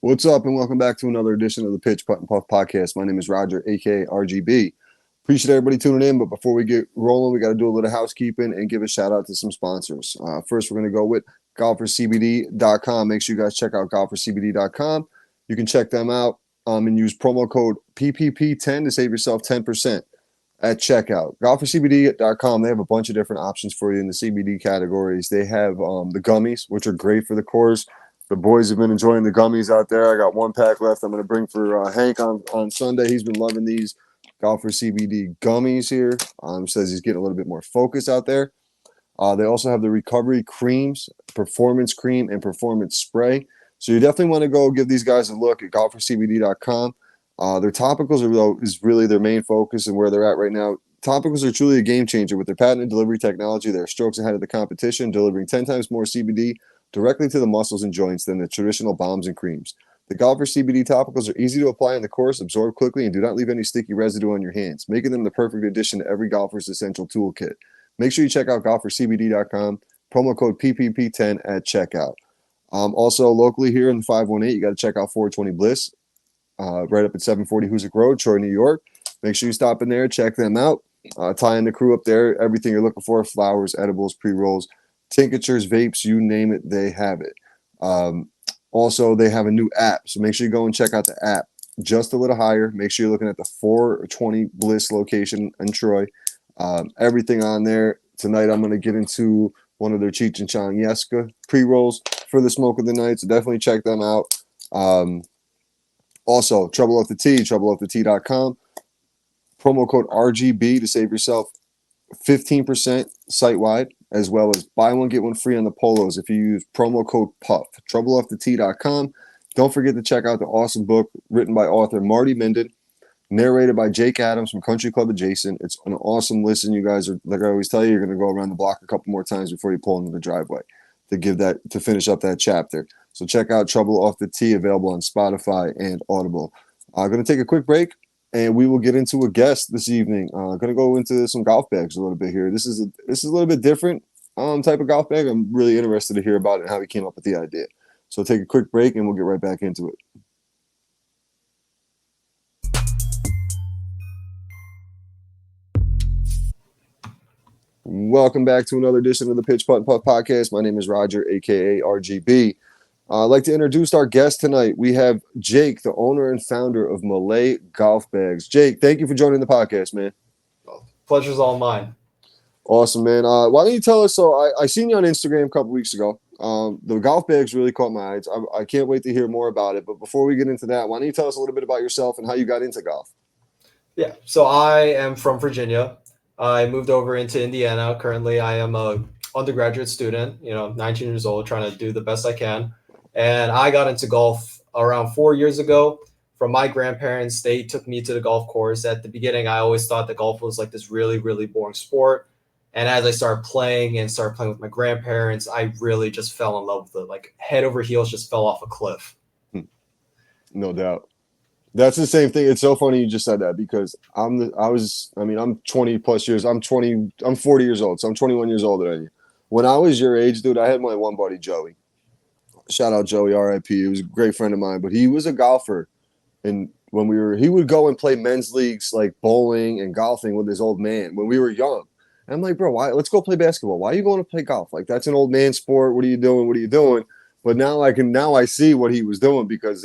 What's up, and welcome back to another edition of the Pitch Putt and Puff podcast. My name is Roger, aka RGB. Appreciate everybody tuning in, but before we get rolling, we got to do a little housekeeping and give a shout out to some sponsors. First, we're going to go with golfercbd.com. Make sure you guys check out golfercbd.com. You can check them out and use promo code PPP10 to save yourself 10% at checkout. Golfercbd.com, they have a bunch of different options for you in the CBD categories. They have the gummies, which are great for the cores. The boys have been enjoying the gummies out there. I got one pack left. I'm going to bring for Hank on Sunday. He's been loving these Golfer CBD gummies here. Says he's getting a little bit more focus out there. They also have the recovery creams, performance cream, and performance spray. So you definitely want to go give these guys a look at golfercbd.com. Their topicals is really their main focus and where they're at right now. Topicals are truly a game changer with their patented delivery technology. They're strokes ahead of the competition, delivering 10 times more CBD directly to the muscles and joints than the traditional balms and creams. The Golfer CBD topicals are easy to apply on the course, absorb quickly, and do not leave any sticky residue on your hands, making them the perfect addition to every golfer's essential toolkit. Make sure you check out golfercbd.com, promo code PPP10 at checkout. Also, locally here in the 518, you got to check out 420 Bliss, right up at 740 Hoosick Road, Troy, New York. Make sure you stop in there, check them out. Tie in the crew up there, everything you're looking for, flowers, edibles, pre-rolls, tinctures, vapes, you name it, they have it. Also, they have a new app, so make sure you go and check out the app. Just a little higher. Make sure you're looking at the 420 Bliss location in Troy. Everything on there. Tonight, I'm going to get into one of their Cheech and Chong Yeska pre-rolls for the smoke of the night, so definitely check them out. Also, Trouble Off the Tee, troubleoffthetea.com. Promo code RGB to save yourself 15% site-wide, as well as buy one, get one free on the polos if you use promo code PUFF. Troubleoffthetea.com. Don't forget to check out the awesome book written by author Marty Minden, narrated by Jake Adams from Country Club Adjacent. It's an awesome listen. You guys are, like I always tell you, you're going to go around the block a couple more times before you pull into the driveway to finish up that chapter. So check out Trouble Off the Tee, available on Spotify and Audible. I'm going to take a quick break, and we will get into a guest this evening. Going to go into some golf bags a little bit here. This is a little bit different type of golf bag. I'm really interested to hear about it and how he came up with the idea. So take a quick break, and we'll get right back into it. Welcome back to another edition of the Pitch Putt and Puff podcast. My name is Roger, a.k.a. RGB. I'd like to introduce our guest tonight. We have Jake, the owner and founder of Milae Golf Bags. Jake, thank you for joining the podcast, man. Pleasure's all mine. Awesome, man. Why don't you tell us? So I seen you on Instagram a couple weeks ago. The golf bags really caught my eye. I can't wait to hear more about it. But before we get into that, why don't you tell us a little bit about yourself and how you got into golf? Yeah, so I am from Virginia. I moved over into Indiana. Currently, I am a undergraduate student, 19 years old, trying to do the best I can. And I got into golf around 4 years ago from my grandparents. They took me to the golf course. At the beginning, I always thought that golf was like this really, really boring sport. And as I started playing with my grandparents, I really just fell in love with it. Like head over heels, just fell off a cliff. No doubt. That's the same thing. It's so funny you just said that because I'm 20 plus years. I'm 40 years old. So I'm 21 years older than you. When I was your age, dude, I had my one buddy, Joey. Shout out Joey, RIP. He was a great friend of mine, but he was a golfer. And he would go and play men's leagues like bowling and golfing with his old man when we were young. And I'm like, bro, why? Let's go play basketball. Why are you going to play golf? Like, that's an old man sport. What are you doing? What are you doing? But now I see what he was doing because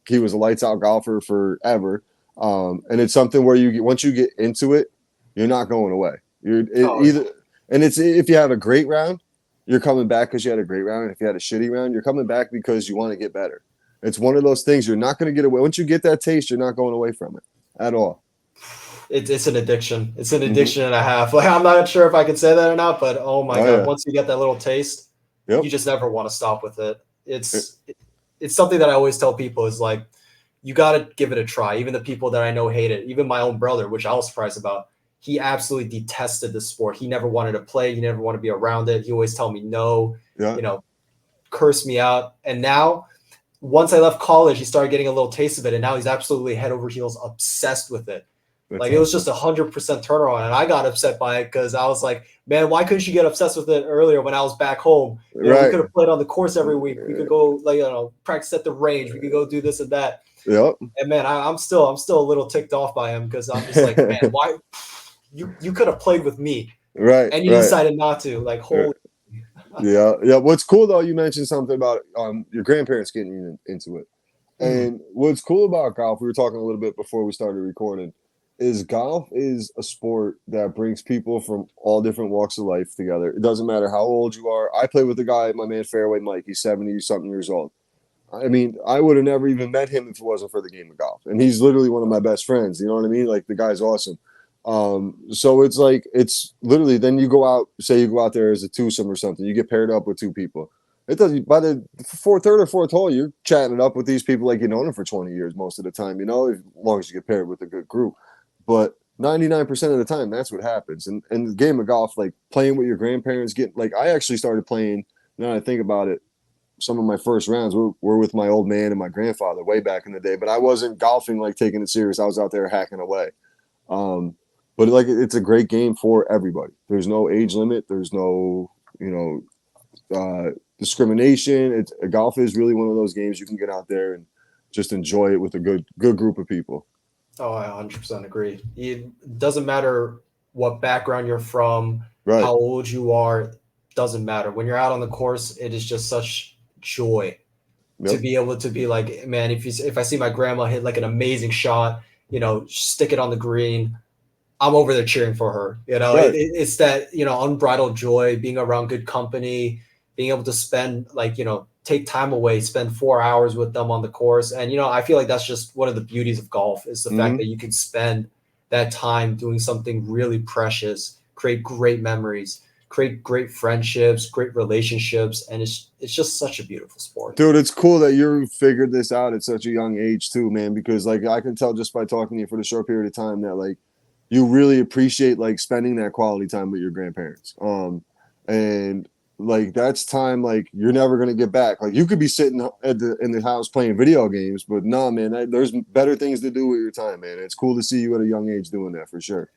he was a lights out golfer forever. And it's something where once you get into it, you're not going away. If you have a great round, you're coming back because you had a great round. And if you had a shitty round, you're coming back because you want to get better. It's one of those things you're not going to get away. Once you get that taste, you're not going away from it at all. It's an addiction. It's an addiction and a half. Like, I'm not sure if I can say that or not, but oh my God, yeah. Once you get that little taste, you just never want to stop with it. It's something that I always tell people is like, you got to give it a try. Even the people that I know hate it, even my own brother, which I was surprised about, he absolutely detested the sport. He never wanted to play. He never wanted to be around it. He always tell me no, curse me out. And now, once I left college, he started getting a little taste of it. And now he's absolutely head over heels obsessed with it. That's Like it was awesome. just 100% turnaround, and I got upset by it because I was like, man, why couldn't you get obsessed with it earlier when I was back home? We Right. could have played on the course every week. We could go like practice at the range. We could go do this and that. Yep. And man, I'm still a little ticked off by him because I'm just like, man, why you could have played with me Right. and you Right. decided not to. Like, Uh, holy. Yeah. Yeah. What's cool though, you mentioned something about your grandparents getting you into it. Mhm. And what's cool about golf, we were talking a little bit before we started recording, is golf is a sport that brings people from all different walks of life together. It doesn't matter how old you are. I play with a guy, my man Fairway Mike. He's 70 something years old. I mean, I would have never even met him if it wasn't for the game of golf. And he's literally one of my best friends. You know what I mean? Like the guy's awesome. So it's like it's literally then you go out, say you go out there as a twosome or something, you get paired up with two people. It doesn't by the third or fourth hole, you're chatting it up with these people like you've known them for 20 years most of the time, as long as you get paired with a good group. But 99% of the time, that's what happens. And the game of golf, like playing with your grandparents, get like I actually started playing. Now that I think about it, some of my first rounds were with my old man and my grandfather way back in the day, but I wasn't golfing like taking it serious. I was out there hacking away. Um, but like it's a great game for everybody. There's no age limit. There's no discrimination. It's golf is really one of those games you can get out there and just enjoy it with a good group of people. Oh, I 100% agree. It doesn't matter what background you're from, Right. how old you are, doesn't matter. When you're out on the course, it is just such joy to Yep. be able to be like, man, if I see my grandma hit like an amazing shot, stick it on the green, I'm over there cheering for her. Right. It's that unbridled joy, being around good company, being able to spend like take time away, spend 4 hours with them on the course, and I feel like that's just one of the beauties of golf is the fact Mm-hmm. that you can spend that time doing something really precious, create great memories, create great friendships, great relationships, and it's just such a beautiful sport. Dude, it's cool that you figured this out at such a young age too, man. Because like I can tell just by talking to you for the short period of time that like you really appreciate like spending that quality time with your grandparents. And like that's time like you're never gonna get back. Like you could be sitting in the house playing video games, but nah, man, there's better things to do with your time, man. It's cool to see you at a young age doing that for sure.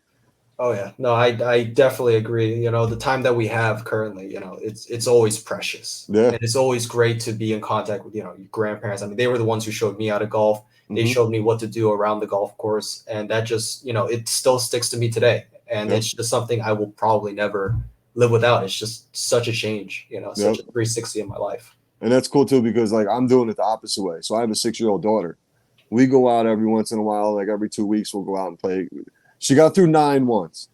Oh yeah, no, I definitely agree. The time that we have currently, it's always precious, Yeah. and it's always great to be in contact with your grandparents. I mean, they were the ones who showed me how to golf. They Mm-hmm. showed me what to do around the golf course, and that just it still sticks to me today. And Yep. it's just something I will probably never live without. It's just such a change, such Yep. a 360 in my life. And that's cool too because like I'm doing it the opposite way. So I have a 6-year-old daughter. We go out every once in a while, like every 2 weeks, we'll go out and play. She got through nine once.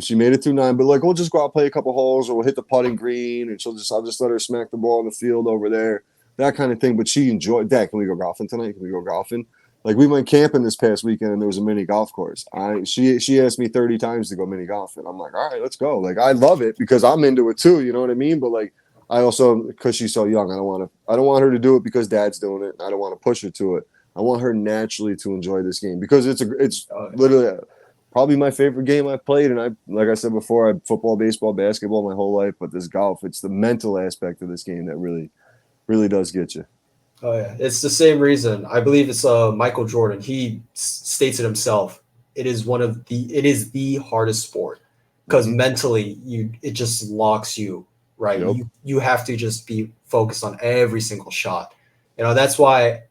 She made it through nine, but like we'll just go out play a couple holes, or we'll hit the putting green, and I'll just let her smack the ball in the field over there, that kind of thing. But she enjoyed. Dad, can we go golfing tonight? Can we go golfing? Like we went camping this past weekend, and there was a mini golf course. She asked me 30 times to go mini golfing. I'm like, all right, let's go. Like I love it because I'm into it too. You know what I mean? But like I also because she's so young, I don't want her to do it because Dad's doing it. I don't want to push her to it. I want her naturally to enjoy this game because it's Uh, literally probably my favorite game I've played. And like I said before, I football, baseball, basketball my whole life, but this golf, it's the mental aspect of this game that really does get you. oh yeah, it's the same reason. I believe it's Michael Jordan. He states it himself. It is the hardest sport because Mm-hmm. mentally it just locks you, right. Yep. You have to just be focused on every single shot. That's why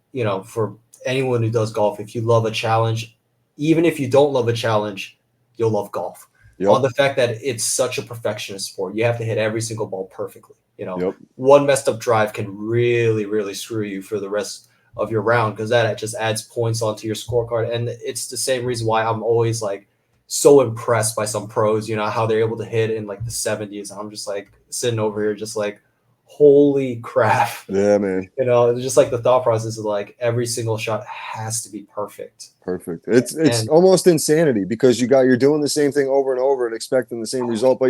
for anyone who does golf, if you love a challenge, even if you don't love a challenge, you'll love golf. On Yep. the fact that it's such a perfectionist sport, you have to hit every single ball perfectly. Yep. One messed up drive can really, really screw you for the rest of your round because that just adds points onto your scorecard. And it's the same reason why I'm always like so impressed by some pros, how they're able to hit in like the 70s. I'm just like sitting over here, just like, holy crap. Yeah, man. Just like the thought process is like every single shot has to be perfect. Perfect. It's And almost insanity because you're doing the same thing over and over and expecting the same result, but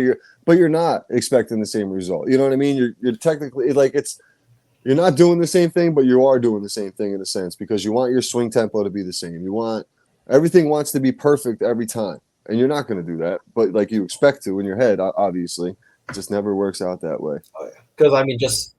you're not expecting the same result. You know what I mean? You're technically like you're not doing the same thing, but you are doing the same thing in a sense because you want your swing tempo to be the same. Everything wants to be perfect every time, and you're not going to do that, but like you expect to in your head, obviously, it just never works out that way. because I mean, just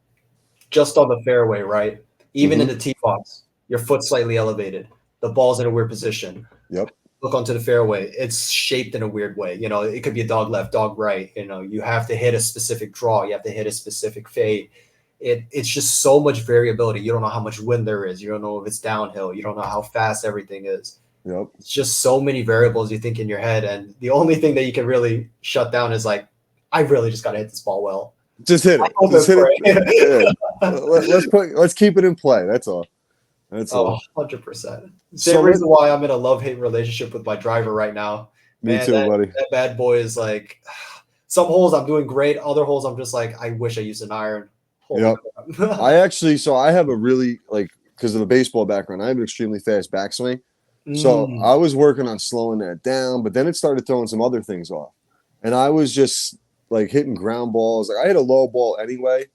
on the fairway, right? Even in Mm-hmm. the tee box, your foot slightly elevated, the ball's in a weird position. Yep. look onto the fairway. It's shaped in a weird way. It could be a dog left, dog right. You have to hit a specific draw. You have to hit a specific fade. It's just so much variability. You don't know how much wind there is. You don't know if it's downhill. You don't know how fast everything is. Yep. It's just so many variables you think in your head. And the only thing that you can really shut down is like, I really just got to hit this ball well. Just hit it. Just hit it. Yeah. Let's keep it in play. That's all. That's all. 100%. Same reason why I'm in a love-hate relationship with my driver right now. Me too, buddy. That bad boy is like, some holes I'm doing great. Other holes I'm just like, I wish I used an iron. Yep. I have a really, because of the baseball background, I have an extremely fast backswing. So I was working on slowing that down, but then it started throwing some other things off. And I was just hitting ground balls. I hit a low ball anyway,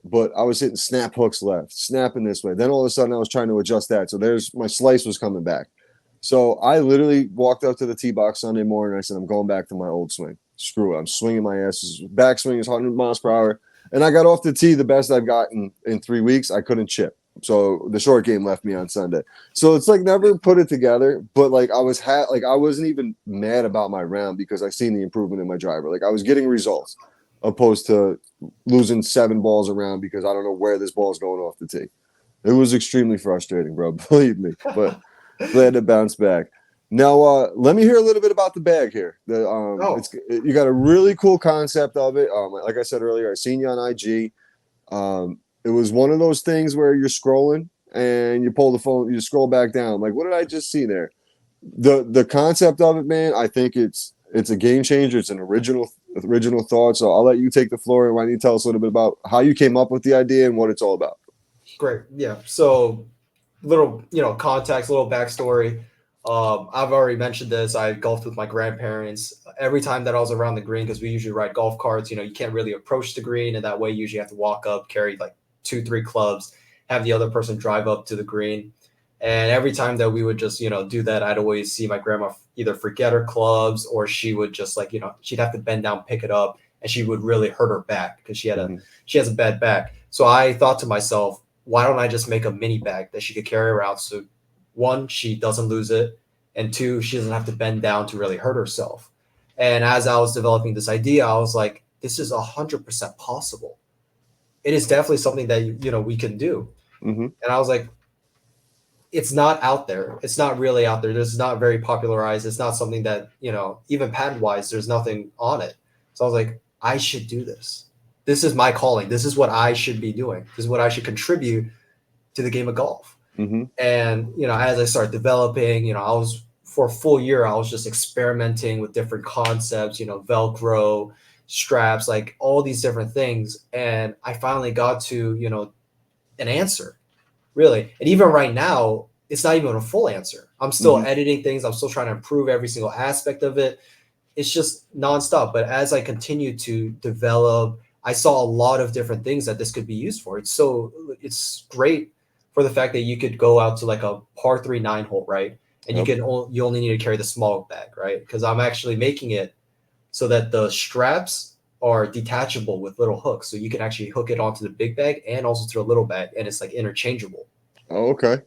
but I was hitting snap hooks left, snapping this way. Then all of a sudden I was trying to adjust that. So my slice was coming back. So I literally walked up to the tee box Sunday morning. I said, I'm going back to my old swing. Screw it. I'm swinging my ass. Backswing is 100 miles per hour. And I got off the tee the best I've gotten in 3 weeks. I couldn't chip. So the short game left me on Sunday. So it's never put it together, but I wasn't even mad about my round because I seen the improvement in my driver. I was getting results opposed to losing 7 balls around because I don't know where this ball is going off the tee. It was extremely frustrating, bro. Believe me, but glad to bounce back. Now, let me hear a little bit about the bag here. You got a really cool concept of it. Like I said earlier, I seen you on IG. It was one of those things where you're scrolling and you pull the phone, you scroll back down. What did I just see there? The concept of it, man, I think it's a game changer. It's an original thought. So I'll let you take the floor, and why don't you tell us a little bit about how you came up with the idea and what it's all about. Great. Yeah. So little, context, little backstory. I've already mentioned this. I golfed with my grandparents. Every time that I was around the green, because we usually ride golf carts, you can't really approach the green, and that way you usually have to walk up, carry 2-3 clubs, have the other person drive up to the green. And every time that we would just, do that, I'd always see my grandma either forget her clubs, or she would just she'd have to bend down, pick it up, and she would really hurt her back because she has a bad back. So I thought to myself, why don't I just make a mini bag that she could carry around? So 1, she doesn't lose it, and 2, she doesn't have to bend down to really hurt herself. And as I was developing this idea, I was like, this is 100% possible. It is definitely something that, we can do. Mm-hmm. And I was like, it's not out there. It's not really out there. It's not very popularized. It's not something that, even patent wise, there's nothing on it. So I was like, I should do this. This is my calling. This is what I should be doing. This is what I should contribute to the game of golf. Mm-hmm. And, as I started developing, for a full year, I was just experimenting with different concepts, Velcro, straps, all these different things. And I finally got to, an answer, really. And even right now, it's not even a full answer. I'm still editing things. I'm still trying to improve every single aspect of it. It's just nonstop. But as I continue to develop, I saw a lot of different things that this could be used for. It's great for the fact that you could go out to a par 3 9-hole, right? And you only need to carry the small bag, right? Because I'm actually making it so that the straps are detachable with little hooks. So you can actually hook it onto the big bag and also to a little bag, and it's interchangeable. Oh, okay.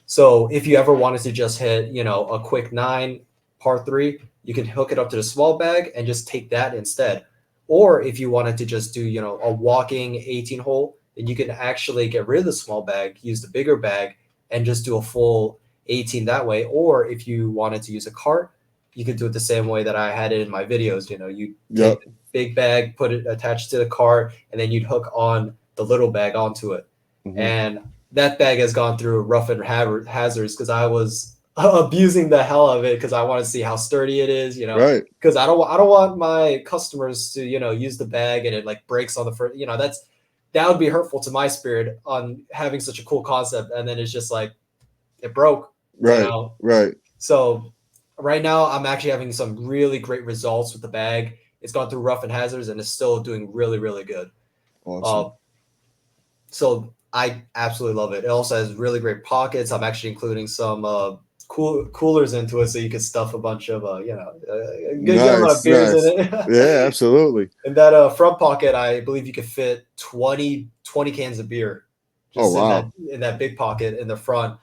So if you ever wanted to just hit, a quick 9 par 3, you can hook it up to the small bag and just take that instead. Or if you wanted to just do, a walking 18-hole, then you can actually get rid of the small bag, use the bigger bag, and just do a full 18 that way. Or if you wanted to use a cart, you could do it the same way that I had it in my videos. You take the big bag, put it attached to the cart, and then you'd hook on the little bag onto it. Mm-hmm. And that bag has gone through rough and hazards because I was abusing the hell of it because I want to see how sturdy it is, Right. Because I don't want my customers to, use the bag and it breaks on the first, that would be hurtful to my spirit on having such a cool concept. And then it's just it broke. Right. Right. So right now I'm actually having some really great results with the bag. It's gone through rough and hazards and it's still doing really, really good. Awesome. So I absolutely love it. It also has really great pockets. I'm actually including some coolers into it so you can stuff a bunch of a good amount of beers in it. Yeah, absolutely. In that front pocket, I believe you could fit 20 cans of beer just in that big pocket in the front.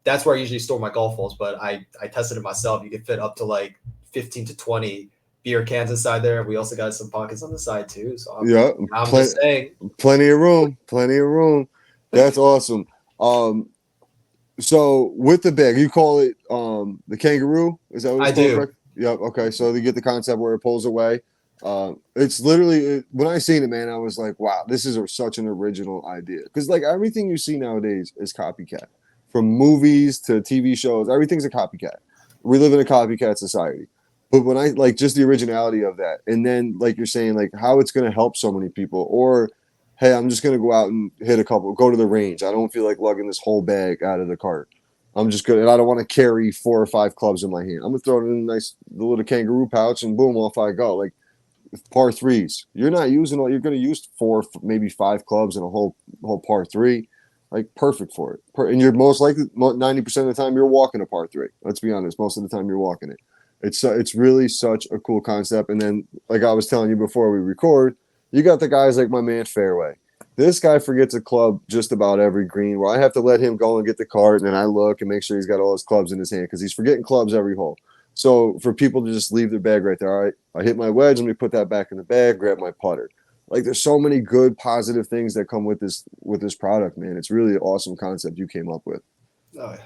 That's where I usually store my golf balls. But I tested it myself. You can fit up to like 15 to 20 beer cans inside there. We also got some pockets on the side too. So Yeah, I'm just saying. plenty of room, plenty of room. That's awesome. So with the bag, you call it the kangaroo? Is that what I it's called, do. correct? Yep. Okay. So you get the concept where it pulls away. It's literally when I seen it, man, I was like, wow, this is such an original idea. Because like everything you see nowadays is copycat, from movies to TV shows. Everything's a copycat. We live in a copycat society. But when I like just the originality of that, and then like you're saying, like how it's going to help so many people, or hey, I'm just gonna go out and hit a couple, go to the range. I don't feel like lugging this whole bag out of the cart. I'm just gonna, and I don't want to carry 4 or 5 clubs in my hand. I'm gonna throw it in a nice the little kangaroo pouch, and boom, off I go. Like par threes, you're not using all. You're gonna use 4, maybe 5 clubs in a whole par three. Like perfect for it. And you're most likely 90% of the time you're walking a par three. Let's be honest, most of the time you're walking it. It's really such a cool concept. And then, like I was telling you before we record, you got the guys like my man Fairway. This guy forgets a club just about every green. Where I have to let him go and get the cart, and then I look and make sure he's got all his clubs in his hand because he's forgetting clubs every hole. So for people to just leave their bag right there, all right, I hit my wedge, let me put that back in the bag, grab my putter. Like there's so many good positive things that come with this product, man. It's really an awesome concept you came up with. Oh,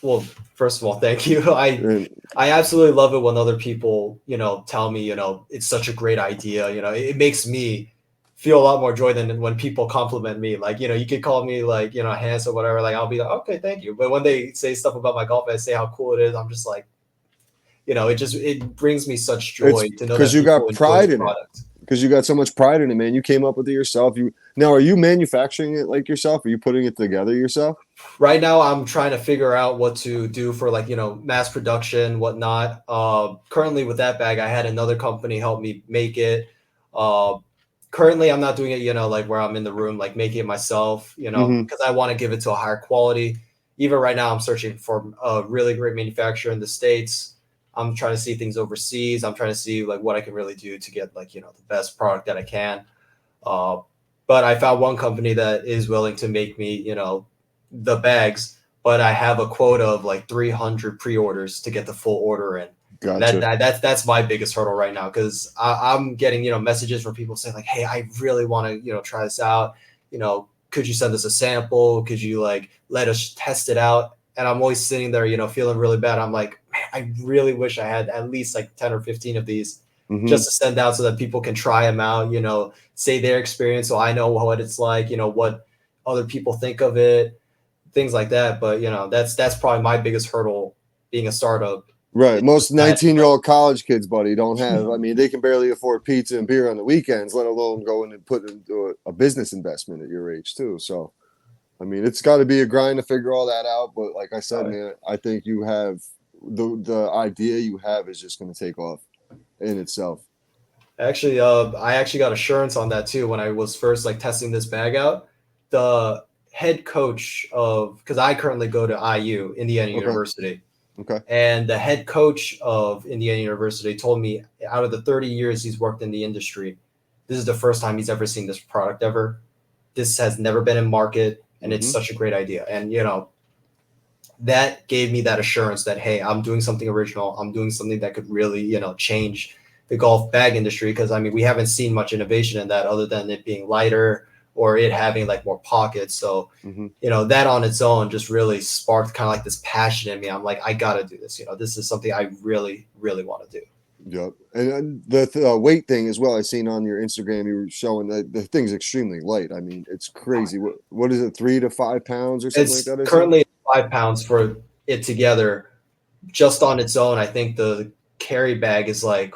well, first of all, thank you. And I absolutely love it when other people, tell me, it's such a great idea. It makes me feel a lot more joy than when people compliment me. Like, you could call me like, handsome or whatever. Like, I'll be like, okay, thank you. But when they say stuff about my golf and say how cool it is, I'm just like, it brings me such it's joy to know because that you people got enjoy the pride in it. product. Because you got so much pride in it, man. You came up with it yourself. You now are you manufacturing it like yourself? Are you putting it together yourself? Right now, I'm trying to figure out what to do for like, mass production, whatnot. Currently with that bag, I had another company help me make it. Uh, Currently I'm not doing it, like where I'm in the room, like making it myself, Mm-hmm. because I want to give it to a higher quality. Even right now, I'm searching for a really great manufacturer in the States. I'm trying to see things overseas. I'm trying to see like what I can really do to get like, the best product that I can. Uh, but I found one company that is willing to make me, the bags, but I have a quota of like 300 pre-orders to get the full order in. And Gotcha. that's my biggest hurdle right now because I'm getting messages from people saying like, hey, I really want to try this out. Could you send us a sample? Could you like let us test it out? And I'm always sitting there, feeling really bad. I'm like, man, I really wish I had at least like 10 or 15 of these Mm-hmm. just to send out so that people can try them out, say their experience so I know what it's like, what other people think of it, things like that. But that's probably my biggest hurdle being a startup. Right. It's Most just that 19-year-old college kids, buddy, don't have. I mean, they can barely afford pizza and beer on the weekends, let alone go in and put into a business investment at your age too. So, I mean, it's got to be a grind to figure all that out. But like I said, man, I think you have the idea you have is just going to take off in itself. actually I actually got assurance on that too when I was first like testing this bag out. The head coach of because I currently go to IU, Indiana Okay. University. Okay. And the head coach of Indiana University told me out of the 30 years he's worked in the industry, this is the first time he's ever seen this product ever. This has never been in market, and it's Mm-hmm. such a great idea. And, that gave me that assurance that, hey, I'm doing something original. I'm doing something that could really, change the golf bag industry. Because, I mean, we haven't seen much innovation in that other than it being lighter or it having like more pockets. So, Mm-hmm. that on its own just really sparked kind of like this passion in me. I'm like, I got to do this. This is something I really, really want to do. Yep. And the weight thing as well. I seen on your Instagram you were showing that the thing's extremely light. I mean, it's crazy. What is it, 3 to 5 pounds or something like It's that? I seen. currently 5 pounds for it together. Just on its own, I think the carry bag is like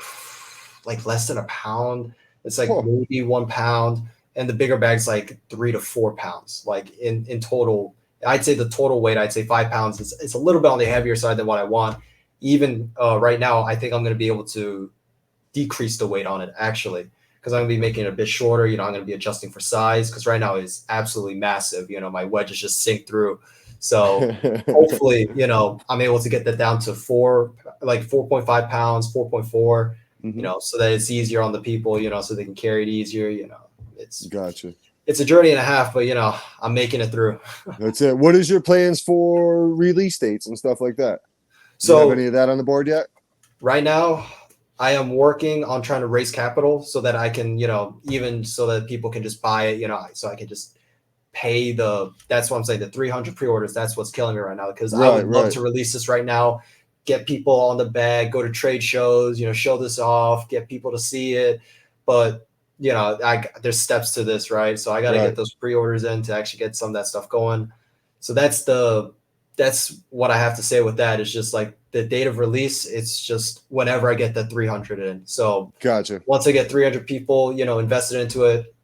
less than a pound. It's like Oh, maybe 1 pound, and the bigger bag's like 3 to 4 pounds. Like in total, I'd say the total weight, I'd say 5 pounds. It's a little bit on the heavier side than what I want. Even right now, I think I'm going to be able to decrease the weight on it actually because I'm going to be making it a bit shorter. I'm going to be adjusting for size because right now it's absolutely massive. My wedges just sink through. So hopefully, I'm able to get that down to 4.5 pounds, 4.4, hmm so that it's easier on the people, so they can carry it easier. It's Gotcha. it's a journey and a half, but I'm making it through. That's it. What is your plans for release dates and stuff like that? Do you have any So of that on the board yet? right now, I am working on trying to raise capital so that I can, even so that people can just buy it, so I can just pay that's what I'm saying, the 300 pre-orders. That's what's killing me right now, because I Right, would love right, to release this right now, get people on the bag, go to trade shows, show this off, get people to see it. But, there's steps to this, right? So I got to get right. those pre-orders in to actually get some of that stuff going. So that's what I have to say with that. Is just like the date of release. It's just whenever I get the 300 in. So Gotcha. once I get 300 people, invested into it,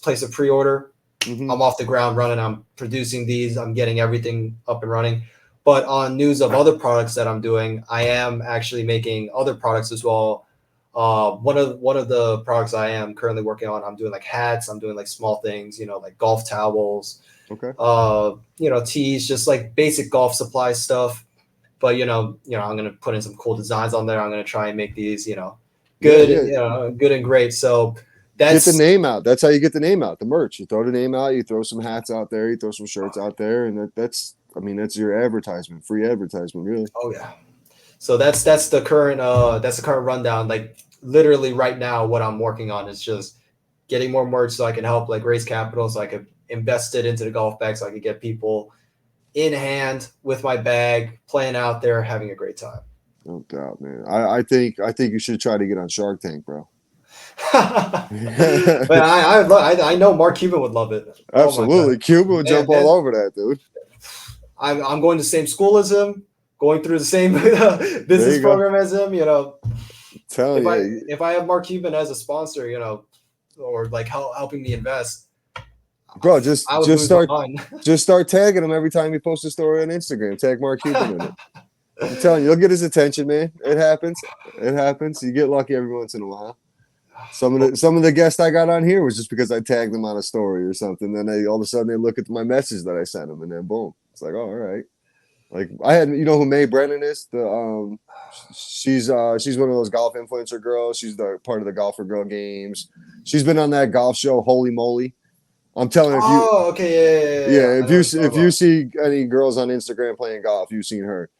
place a pre-order, Hmm. I'm off the ground running. I'm producing these. I'm getting everything up and running. But on news of other products that I'm doing, I am actually making other products as well. One of the products I am currently working on, I'm doing like hats. I'm doing like small things, like golf towels, Okay. tees, just like basic golf supply stuff. But I'm gonna put in some cool designs on there. I'm gonna try and make these, Yeah, good, yeah. good and great. So Get the that's name out. That's how you get the name out. The merch. You throw the name out. You throw some hats out there. You throw some shirts out there, and that's. I mean, that's your advertisement. Free advertisement, really. oh yeah. So that's the current rundown. Like literally right now, what I'm working on is just getting more merch so I can help like raise capital, so I could invest it into the golf bag, so I could get people in hand with my bag, playing out there, having a great time. No doubt, man. I think you should try to get on Shark Tank, bro. But I know Mark Cuban would love it. Oh my god, Absolutely. Cuba would jump all man, over that, dude. I'm going to the same school as him, going through the same There business you go. program as him. Telling If I you. if I have Mark Cuban as a sponsor, or like helping me invest, Bro, just I would just lose my start mind. just start tagging him every time you post a story on Instagram. Tag Mark Cuban in it. I'm telling you, you'll get his attention, man. It happens. It happens. You get lucky every once in a while. Some of the guests I got on here was just because I tagged them on a story or something. Then they all of a sudden they look at my message that I sent them, and then boom, it's like, oh, all right. Like I had, who May Brennan is? She's one of those golf influencer girls. She's the part of the Golfer Girl Games. She's been on that golf show, Holy Moly. I'm telling you, if you Oh, okay, yeah. yeah, I know what you're if talking you about. see any girls on Instagram playing golf, you've seen her.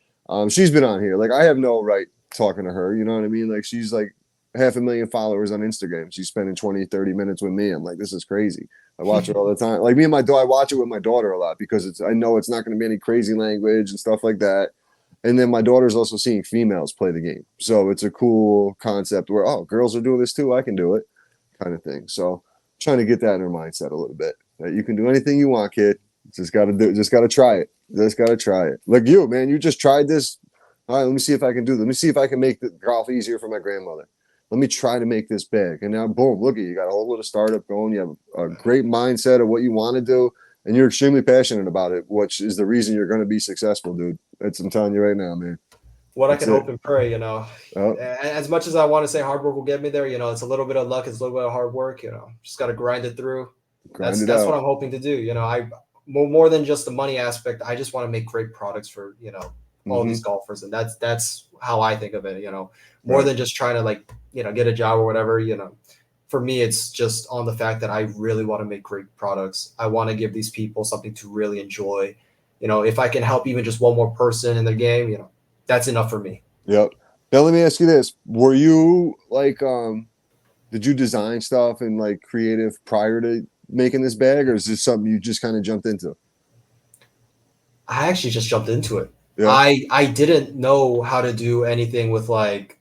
She's been on here. Like I have no right talking to her. You know what I mean? Like she's like 500,000 followers on Instagram. She's spending 20, 30 minutes with me. I'm like, this is crazy. I watch her all the time. Like me and my daughter, I watch it with my daughter a lot because I know it's not going to be any crazy language and stuff like that. And then my daughter's also seeing females play the game. So it's a cool concept where, oh, girls are doing this too. I can do it kind of thing. So trying to get that in her mindset a little bit. That you can do anything you want, kid. Just gotta try it. Just gotta try it. Like you, man, you just tried this. All right, let me see if I can do this. Let me see if I can make the golf easier for my grandmother. Let me try to make this big. And now, boom, look at you. You got a whole little startup going. You have a great mindset of what you want to do, and you're extremely passionate about it, which is the reason you're going to be successful, dude. I'm telling you right now, man. What I That's can it. hope and pray, Oh, as much as I want to say hard work will get me there, it's a little bit of luck, it's a little bit of hard work, just got to grind it through. grind That's it that's what out. I'm hoping to do. I more than just the money aspect. I just want to make great products for all Mm-hmm. these golfers, and that's how I think of it. More Right. than just trying to like get a job or whatever. For me, it's just on the fact that I really want to make great products. I want to give these people something to really enjoy. If I can help even just one more person in the game, that's enough for me. Yep. Now let me ask you this: were you like, did you design stuff and like creative prior to making this bag, or is this something you just kind of jumped into? I actually just jumped into it. Yeah. I didn't know how to do anything with like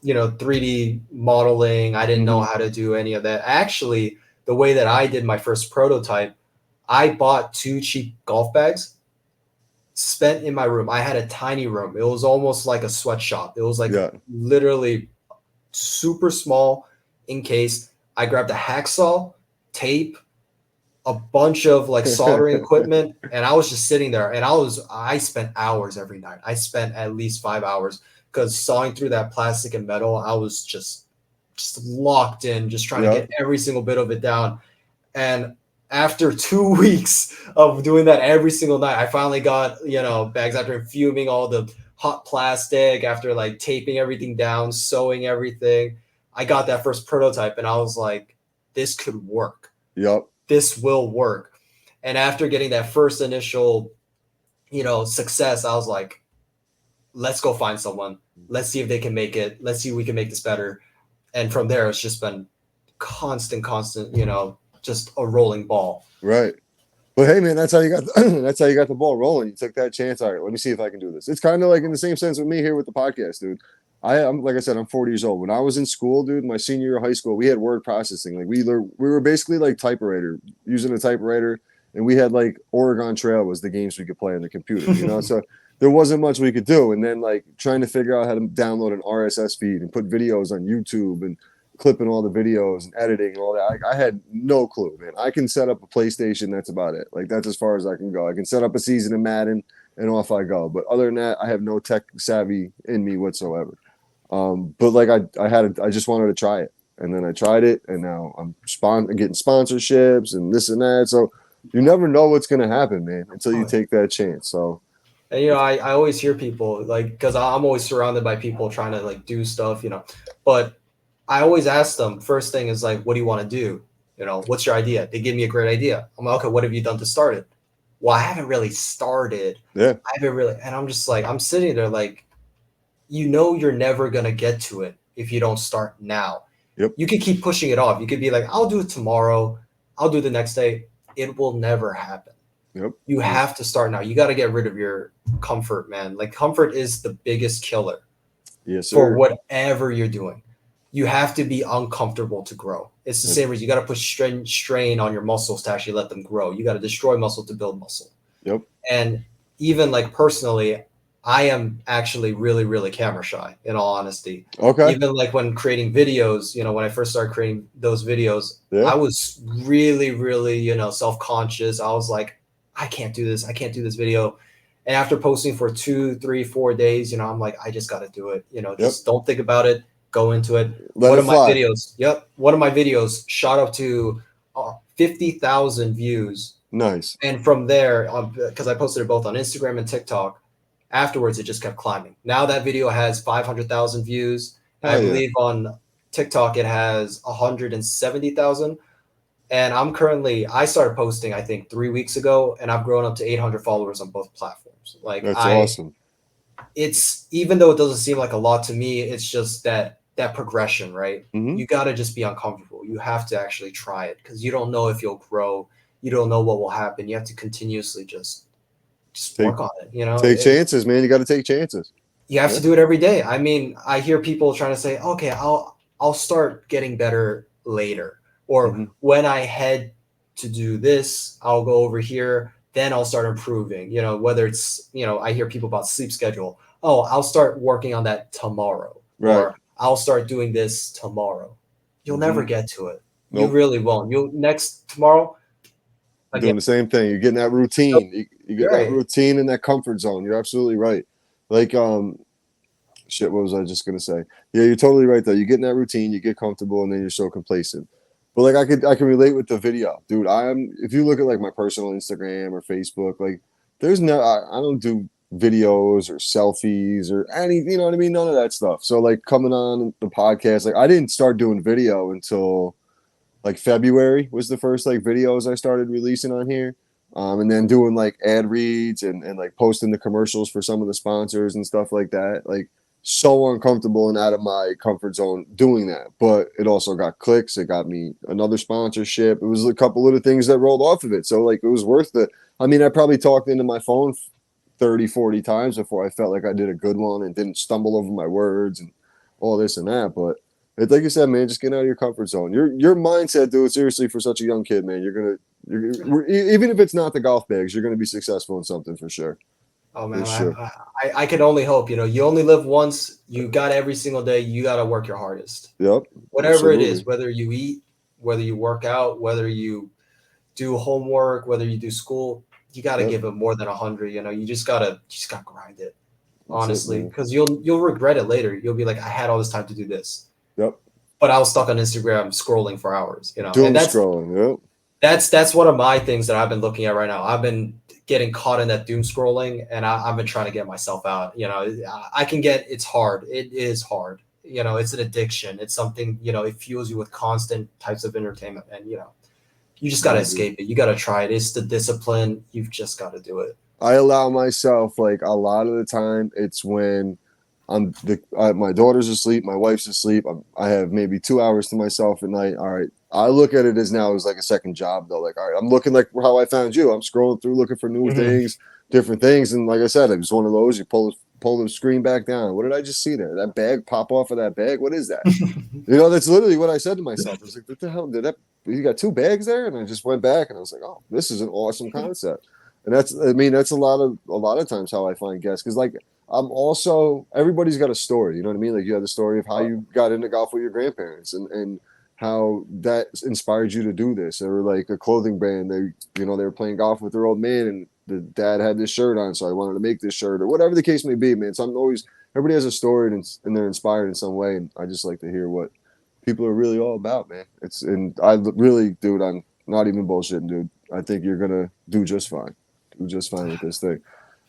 3D modeling. I didn't know Mm-hmm. how to do any of that. Actually, the way that I did my first prototype, I bought two cheap golf bags, spent in my room. I had a tiny room. It was almost like a sweatshop. It was like Yeah. literally super small in case. I grabbed a hacksaw, tape, a bunch of like soldering equipment, and I was just sitting there, and I spent hours every night. I spent at least 5 hours because sawing through that plastic and metal, I was just locked in, just trying to Yeah. get every single bit of it down. And after 2 weeks of doing that every single night, I finally got bags after fuming all the hot plastic, after like taping everything down, sewing everything. I got that first prototype, and I was like, this could work. Yep. this will work. And after getting that first initial, success, I was like, let's go find someone. Let's see if they can make it. Let's see if we can make this better. And from there, it's just been constant, just a rolling ball. Right. But hey, man, that's how you got that's how you got the ball rolling. You took that chance. All right, let me see if I can do this. It's kind of like in the same sense with me here with the podcast, dude. I'm like I said, I'm 40 years old. When I was in school, dude, my senior year of high school, we had word processing. Like we were basically like typewriter, using a typewriter, and we had like Oregon Trail was the games we could play on the computer, So there wasn't much we could do. And then like trying to figure out how to download an RSS feed and put videos on YouTube and clipping all the videos and editing and all that. I had no clue, man. I can set up a PlayStation. That's about it. Like that's as far as I can go. I can set up a season of Madden and off I go. But other than that, I have no tech savvy in me whatsoever. But like I just wanted to try it, and then I tried it, and now I'm getting sponsorships and this and that. So you never know what's gonna happen, man, until you take that chance. So. And I always hear people like, because I'm always surrounded by people trying to like do stuff, but I always ask them, first thing is like, what do you want to do? What's your idea? They give me a great idea. I'm like, okay, what have you done to start it? Well, I haven't really started. Yeah. I haven't really. And I'm just like, I'm sitting there like, you're never going to get to it if you don't start now. Yep. You could keep pushing it off. You could be like, I'll do it tomorrow. I'll do it the next day. It will never happen. Yep. You have to start now. You got to get rid of your comfort, man. Like comfort is the biggest killer. Yes, sir. For whatever you're doing. You have to be uncomfortable to grow. It's the same as you got to put strain on your muscles to actually let them grow. You got to destroy muscle to build muscle. Yep. And even like personally, I am actually really, really camera shy, in all honesty. Okay. Even like when creating videos, when I first started creating those videos, I was really, really, self-conscious. I was like, I can't do this. I can't do this video. And after posting for 2, 3, 4 days, I'm like, I just got to do it. Just don't think about it. Go into it. One of my videos shot up to 50,000 views. Nice. And from there, because I posted it both on Instagram and TikTok, afterwards it just kept climbing. Now that video has 500,000 views. I believe on TikTok it has 170,000. And I started posting, I think 3 weeks ago, and I've grown up to 800 followers on both platforms. Like that's awesome. It's, even though it doesn't seem like a lot to me, it's just that progression, right? Mm-hmm. You got to just be uncomfortable. You have to actually try it because you don't know if you'll grow. You don't know what will happen. You have to continuously just work on it. Take chances, man. You got to take chances. You have to do it every day. I mean, I hear people trying to say, okay, I'll start getting better later, or when I head to do this, I'll go over here, then I'll start improving. Whether it's, I hear people about sleep schedule. Oh, I'll start working on that tomorrow. Right. Or I'll start doing this tomorrow. You'll never get to it. Nope. You really won't. Tomorrow. Doing the same thing. You're getting that routine. You get that routine and that comfort zone. You're absolutely right. Like, shit, what was I just gonna say? Yeah, you're totally right though. You get in that routine, you get comfortable, and then you're so complacent. But like I can relate with the video, dude. If you look at like my personal Instagram or Facebook, like I don't do videos or selfies or any, you know what I mean? None of that stuff. So like coming on the podcast, like I didn't start doing video until like February was the first like videos I started releasing on here. And then doing like ad reads and like posting the commercials for some of the sponsors and stuff like that. Like so uncomfortable and out of my comfort zone doing that. But it also got clicks. It got me another sponsorship. It was a couple of the things that rolled off of it. So like it was worth it. I mean, I probably talked into my phone 30, 40 times before I felt like I did a good one and didn't stumble over my words and all this and that. But it's like you said, man, just get out of your comfort zone. Your mindset, dude, seriously, for such a young kid, man, you're even if it's not the golf bags, you're gonna be successful in something for sure. Oh man, sure. I can only hope. You only live once. You got every single day. You got to work your hardest. Yep. Whatever it is, whether you eat, whether you work out, whether you do homework, whether you do school, you got to give it more than 100. You just gotta grind it, honestly, because you'll regret it later. You'll be like, I had all this time to do this. Yep. But I was stuck on Instagram scrolling for hours. Doom scrolling. Yep. That's one of my things that I've been looking at right now. I've been getting caught in that doom scrolling, and I've been trying to get myself out. It's hard. It is hard. It's an addiction. It's something, it fuels you with constant types of entertainment, and You just got to Yeah, dude. escape it. You got to try it. It's the discipline. You've just got to do it. I allow myself like a lot of the time. It's when my daughter's asleep, my wife's asleep. I have maybe 2 hours to myself at night. All right, I look at it as now as like a second job though. Like, all right, I'm looking like how I found you. I'm scrolling through looking for new Mhm. things, different things, and like I said, it was one of those. You pull the screen back down. What did I just see there? That bag pop off of that bag. What is that? You know, that's literally what I said to myself. I was like, what the hell did that? You got two bags there, and I just went back and I was like, oh, this is an awesome concept. And that's a lot of times how I find guests because like I'm also everybody's got a story. You know what I mean? Like you have the story of how you got into golf with your grandparents and how that inspired you to do this, or like a clothing brand. They were playing golf with their old man, and the dad had this shirt on, so I wanted to make this shirt, or whatever the case may be, man. So I'm always everybody has a story and they're inspired in some way, and I just like to hear what people are really all about, man. And I really, dude, I'm not even bullshitting, dude. I think you're gonna do just fine. Do just fine with this thing.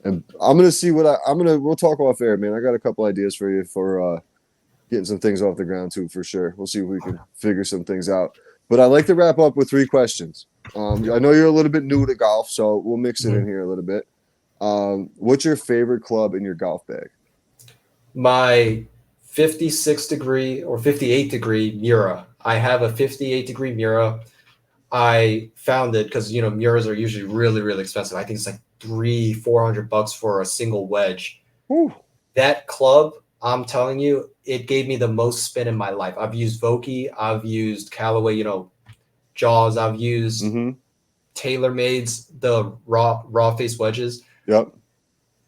And I'm gonna see what we'll talk off air, man. I got a couple ideas for you for getting some things off the ground too, for sure. We'll see if we can figure some things out. But I like to wrap up with 3 questions. I know you're a little bit new to golf, so we'll mix it in Mhm. here a little bit. What's your favorite club in your golf bag? My 56 degree or 58 degree Mura. I have a 58-degree Mura. I found it because Muras are usually really really expensive. I think it's like 300-400 bucks for a single wedge. Whew. That club, I'm telling you, it gave me the most spin in my life. I've used Vokey, I've used Callaway, Jaws, I've used Mm-hmm. TaylorMade's, the raw face wedges. Yep.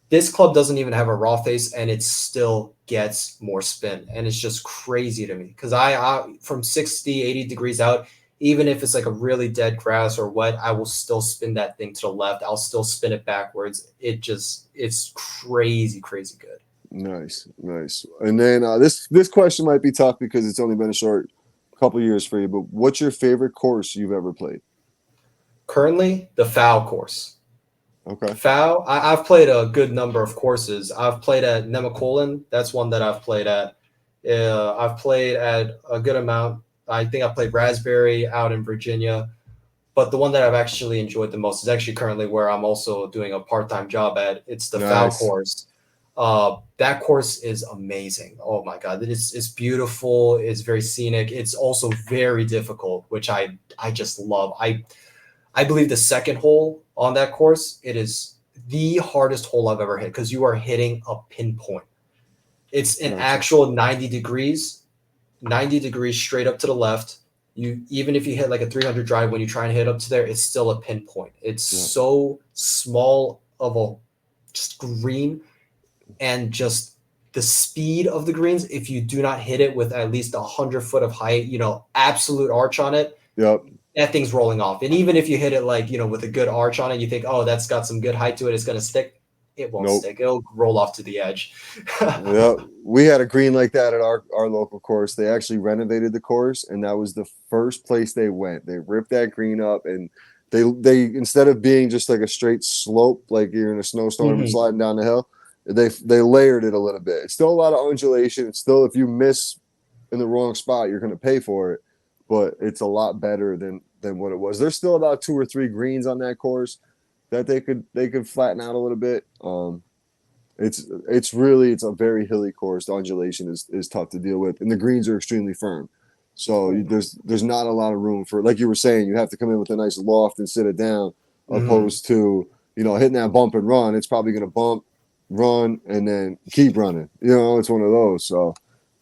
This club doesn't even have a raw face, and it still gets more spin, and it's just crazy to me because I from 60, 80 degrees out, even if it's like a really dead grass or wet, I will still spin that thing to the left. I'll still spin it backwards. It's crazy, crazy good. Nice, nice. And then this question might be tough because it's only been a short couple years for you. But what's your favorite course you've ever played? Currently, the foul course. Okay, Foul, I've played a good number of courses. I've played at Nemacolin. That's one that I've played at. I've played at a good amount. I think I played Raspberry out in Virginia. But the one that I've actually enjoyed the most is actually currently where I'm also doing a part-time job at. It's the foul nice. course. That course is amazing. Oh my God. It's beautiful. It's very scenic. It's also very difficult, which I just love. I believe the second hole on that course, it is the hardest hole I've ever hit because you are hitting a pinpoint. It's an Gotcha. actual 90 degrees straight up to the left. You even if you hit like a 300 drive, when you try and hit up to there, it's still a pinpoint. It's Yeah, so small of a just green, and just the speed of the greens. If you do not hit it with at least 100 foot of height, absolute arch on it, yep. that thing's rolling off. And even if you hit it like, with a good arch on it, you think, oh, that's got some good height to it, it's going to stick. It won't Nope. stick. It'll roll off to the edge. Yep. We had a green like that at our local course. They actually renovated the course, and that was the first place they went. They ripped that green up, and they instead of being just like a straight slope, like you're in a snowstorm and Mhm. sliding down the hill, they layered it a little bit. It's still a lot of undulation. It's still, if you miss in the wrong spot, you're going to pay for it. But it's a lot better than what it was. There's still about 2 or 3 greens on that course that they could flatten out a little bit. It's a very hilly course. The undulation is tough to deal with, and the greens are extremely firm. So there's not a lot of room for, like you were saying, you have to come in with a nice loft and sit it down, Mhm. opposed to hitting that bump and run. It's probably going to bump, run, and then keep running. It's one of those. So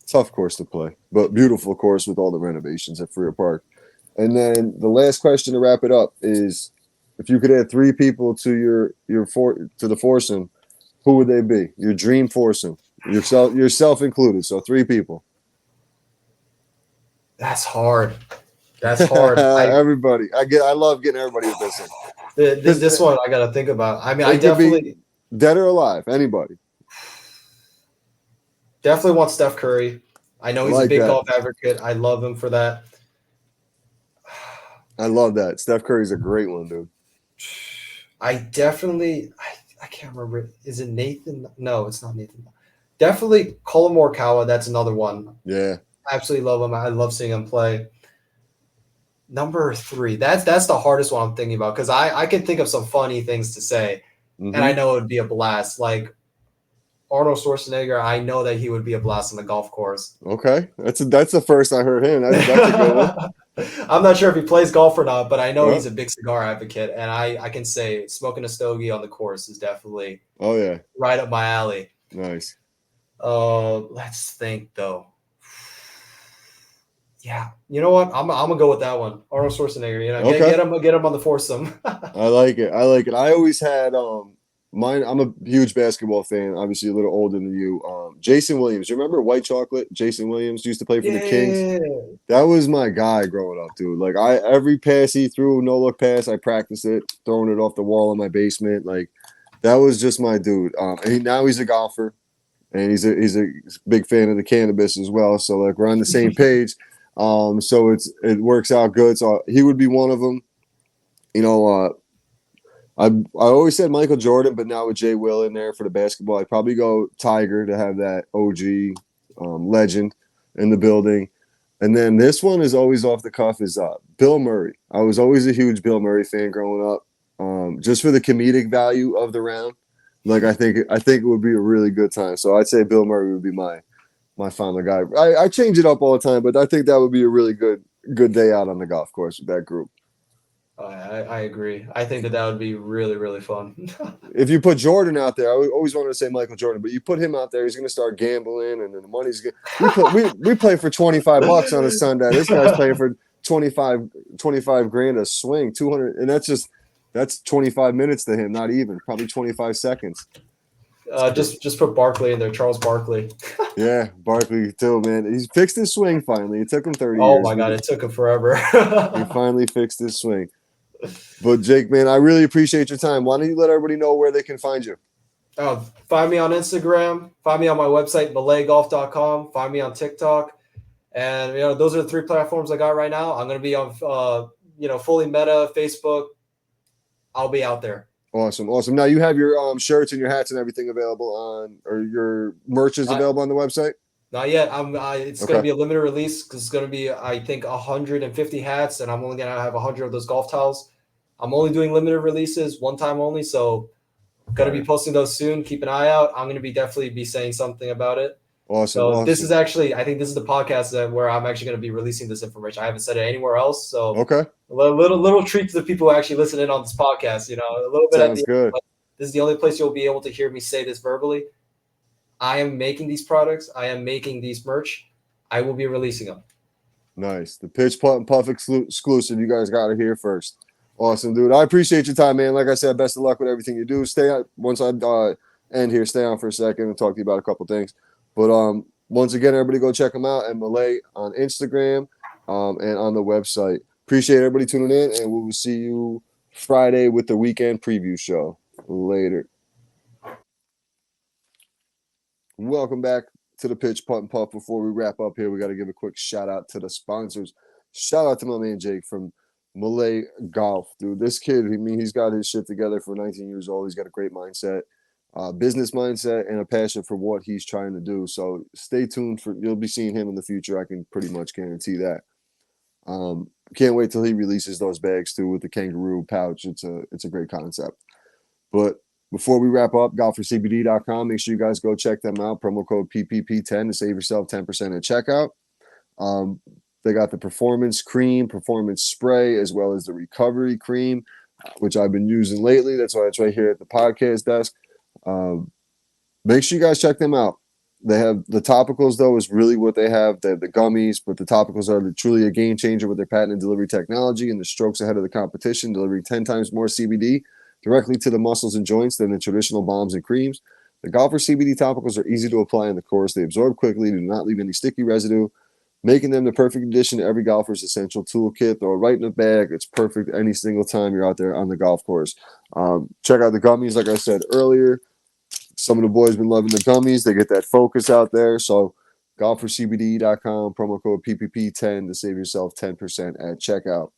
tough course to play, but beautiful course with all the renovations at Freer Park. And then the last question to wrap it up is, if you could add 3 people to to the foursome, who would they be? Your dream foursome, yourself included. So 3 people. That's hard. That's hard. Everybody. I love getting everybody with this one because This one I got to think about. I mean, I it could be definitely dead or alive. Anybody. definitely want Steph Curry. I know I he's a like big that. golf advocate. I love him for that. I love that. Steph Curry's a great one, dude. I can't remember. Is it Nathan? No, it's not Nathan. Definitely Colin Morikawa. That's another one. Yeah. I absolutely love him. I love seeing him play. Number three. That's the hardest one I'm thinking about because I can think of some funny things to say, and I Mm-hmm. know it would be a blast. Like Arnold Schwarzenegger, I know that he would be a blast on the golf course. Okay, that's the first I heard him. That's a good one. I'm not sure if he plays golf or not, but I know Uh, he's a big cigar advocate, and I can say smoking a stogie on the course is definitely oh yeah, right up my alley. nice. Let's think though. Yeah, you know what? I'm gonna go with that one. Arnold Schwarzenegger. You know, Okay, get him on the foursome. I like it. I like it. I always had mine. I'm a huge basketball fan. Obviously, a little older than you. Jason Williams. You remember White Chocolate? Jason Williams used to play for the Kings. Yeah. That was my guy growing up, dude. Like every pass he threw, no look pass, I practiced it, throwing it off the wall in my basement. Like that was just my dude. Now he's a golfer, and he's a big fan of the cannabis as well. So like we're on the same page. So it works out good. So he would be one of them. You know, I always said Michael Jordan, but now with Jay Will in there for the basketball, I'd probably go Tiger to have that OG legend in the building. And then this one is always off the cuff is Bill Murray. I was always a huge Bill Murray fan growing up, just for the comedic value of the round. Like I think it would be a really good time. So I'd say Bill Murray would be my final guy. I change it up all the time, but I think that would be a really good day out on the golf course with that group. I agree. I think that would be really really fun. If you put Jordan out there, I always wanted to say Michael Jordan, but you put him out there, he's going to start gambling, and then the money's going. We play for $25 on a Sunday. This guy's playing for 25 grand a swing, 200, and that's 25 minutes to him, not even probably 25 seconds. Just put Barkley in there, Charles Barkley. Yeah, Barkley too, man. He's fixed his swing finally. It took him 30 Oh years. my god, it took him forever. He finally fixed his swing. But Jake, man, I really appreciate your time. Why don't you let everybody know where they can find you? Find me on Instagram. Find me on my website, milaegolf.com. Find me on TikTok. And those are the three platforms I got right now. I'm gonna be on fully Meta, Facebook. I'll be out there. Awesome. Now you have your shirts and your hats and everything available on, or your merch is available on the website. Not yet. It's Okay. going to be a limited release because it's going to be, I think, 150 hats, and I'm only going to have 100 of those golf towels. I'm only doing limited releases, one time only, so going to be posting those soon. Keep an eye out. I'm going to be definitely be saying something about it. Awesome. This is actually, I think this is the podcast where I'm actually going to be releasing this information. I haven't said it anywhere else, so okay. A little treat to the people who actually listen in on this podcast. A little bit. Sounds good. This is the only place you'll be able to hear me say this verbally. I am making these products. I am making these merch. I will be releasing them. Nice. The Pitch Putt and Puff exclusive. You guys got it here first. Awesome, dude. I appreciate your time, man. Like I said, best of luck with everything you do. Stay on. Once I end here, stay on for a second and talk to you about a couple things. But once again, everybody go check them out at Milae on Instagram and on the website. Appreciate everybody tuning in, and we will see you Friday with the weekend preview show. Later. Welcome back to the Pitch Putt and Puff. Before we wrap up here, we got to give a quick shout out to the sponsors. Shout out to my man Jake from Milae Gokf, dude. This kid, he's got his shit together for 19 years old. He's got a great mindset, business mindset, and a passion for what he's trying to do. So stay tuned you'll be seeing him in the future. I can pretty much guarantee that. Can't wait till he releases those bags too with the kangaroo pouch. It's a great concept. But before we wrap up, golfercbd.com. Make sure you guys go check them out. Promo code PPP10 to save yourself 10% at checkout. They got the performance cream, performance spray, as well as the recovery cream, which I've been using lately. That's why it's right here at the podcast desk. Make sure you guys check them out. They have the topicals, though, is really what they have. They have the gummies, but the topicals are truly a game changer with their patented delivery technology and the strokes ahead of the competition, delivering 10 times more CBD directly to the muscles and joints than the traditional balms and creams. The Golfer CBD topicals are easy to apply in the course. They absorb quickly, do not leave any sticky residue, making them the perfect addition to every golfer's essential toolkit. Throw it right in the bag. It's perfect any single time you're out there on the golf course. Check out the gummies, like I said earlier. Some of the boys been loving the gummies. They get that focus out there. So golfercbd.com, promo code PPP10 to save yourself 10% at checkout.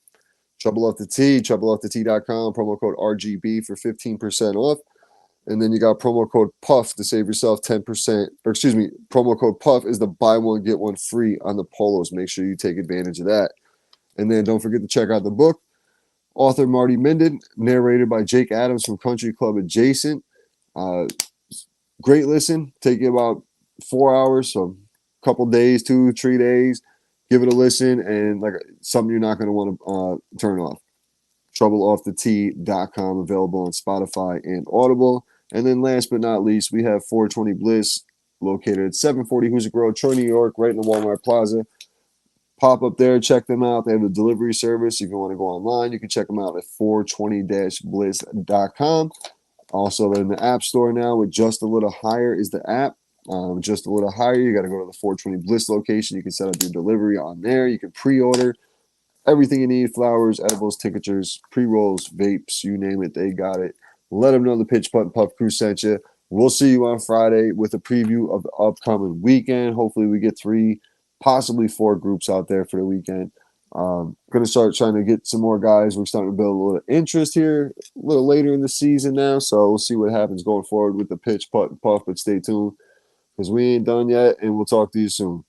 Trouble Off the Tee, troubleoffthetea.com, promo code RGB for 15% off. And then you got promo code PUFF to save yourself 10%. Or excuse me, promo code PUFF is the buy one, get one free on the polos. Make sure you take advantage of that. And then don't forget to check out the book. Author Marty Minden, narrated by Jake Adams from Country Club Adjacent. Uh, Great listen. Take you about 4 hours, so a couple days, 2, 3 days. Give it a listen, and like something you're not going to want to turn off. TroubleOffTheT.com, available on Spotify and Audible. And then last but not least, we have 420 Bliss, located at 740 Hoosick Road, Troy, New York, right in the Walmart Plaza. Pop up there, check them out. They have a delivery service. If you want to go online, you can check them out at 420-bliss.com. Also, in the App Store now with Just a Little Higher is the app. Just a Little Higher, you got to go to the 420 Bliss location. You can set up your delivery on there. You can pre-order everything you need: flowers, edibles, tinctures, pre-rolls, vapes, you name it, they got it. Let them know the Pitch Putt and Puff crew sent you. We'll see you on Friday with a preview of the upcoming weekend. Hopefully we get 3, possibly 4 groups out there for the weekend. Going to start trying to get some more guys. We're starting to build a little interest here a little later in the season now, so we'll see what happens going forward with the Pitch Putt and Puff, but stay tuned because we ain't done yet, and we'll talk to you soon.